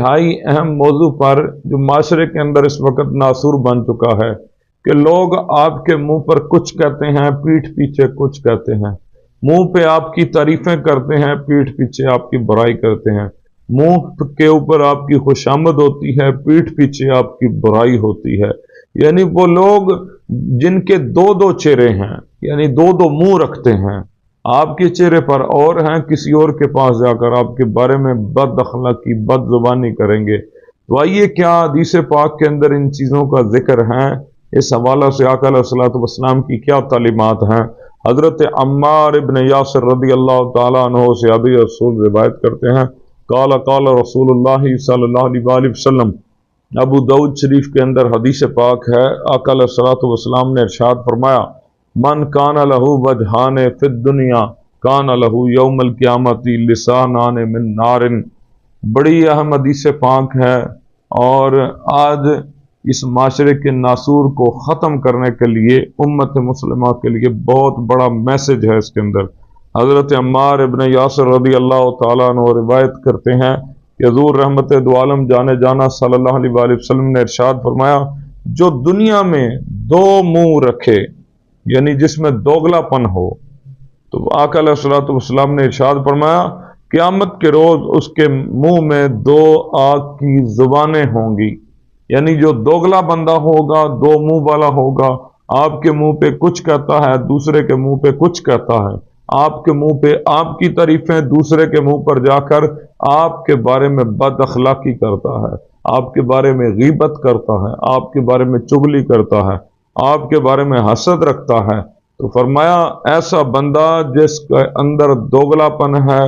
इंतहाई अहम मौजू पर जो माशरे के अंदर इस वक्त नासूर बन चुका है कि लोग आपके मुंह पर कुछ कहते हैं, पीठ पीछे कुछ कहते हैं। मुंह पे आपकी तारीफें करते हैं, पीठ पीछे आपकी बुराई करते हैं। मुंह के ऊपर आपकी खुशामद होती है, पीठ पीछे आपकी बुराई होती है। यानी वो लोग जिनके दो दो चेहरे हैं, यानी दो दो मुंह रखते हैं, आपके चेहरे पर और हैं, किसी और के पास जाकर आपके बारे में बद अखलाकी, बद जुबानी करेंगे। तो आइए क्या हदीस पाक के अंदर इन चीज़ों का जिक्र है, इस हवाला से आका अलैहिस्सलातु वस्सलाम की क्या तालीमात हैं। हजरत अम्मार इब्न यासिर रदी अल्लाह ताला अन्हु से अभी रसूल रिवायत करते हैं, काला काला रसूलुल्लाह सल्लल्लाहु अलैहि वसल्लम। अबू दाऊद शरीफ के अंदर हदीस पाक है, आका अलैहिस्सलातु वस्सलाम ने इरशाद फरमाया, मन काना लहू वजहान फिद दुनिया काना लहू यौमल क़ियामती लिसानान मिन नारिन। बड़ी अहम हदीस पाक है और आज इस माशरे के नासूर को ख़त्म करने के लिए, उम्मत मुस्लिमा के लिए बहुत बड़ा मैसेज है इसके अंदर। हज़रत अम्मार इब्न यासिर रज़ी अल्लाह ताला अन्हु रिवायत करते हैं कि हुज़ूर रहमत दो आलम जाने जाना सल्लल्लाहु अलैहि वसल्लम ने इरशाद फरमाया, जो दुनिया में दो मुंह रखे, यानी जिसमें दोगलापन हो, तो आका अलैहिस्सलातु वस्सलाम ने इरशाद फरमाया, क़यामत के रोज़ उसके मुंह में दो आग की ज़ुबानें होंगी। यानी जो दोगला बंदा होगा, दो मुंह वाला होगा, आपके मुंह पे कुछ कहता है, दूसरे के मुंह पे कुछ कहता है, आपके मुंह पे आपकी तारीफें, दूसरे के मुंह पर जाकर आपके बारे में बद अखलाकी करता है, आपके बारे में गीबत करता है, आपके बारे में चुगली करता है, आपके बारे में हसद रखता है। तो फरमाया ऐसा बंदा जिसके अंदर दोगलापन है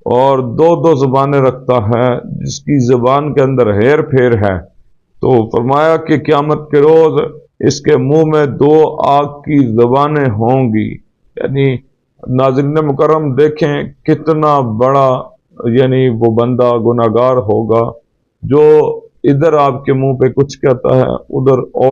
और दो दो ज़ुबानें रखता है, जिसकी ज़ुबान के अंदर हेर फेर है, तो फरमाया कि क़यामत के रोज़ इसके मुंह में दो आग की ज़ुबानें होंगी। यानी नाज़रीन मुकर्रम देखें कितना बड़ा यानी वो बंदा गुनाहगार होगा जो इधर आपके मुंह पे कुछ कहता है, उधर और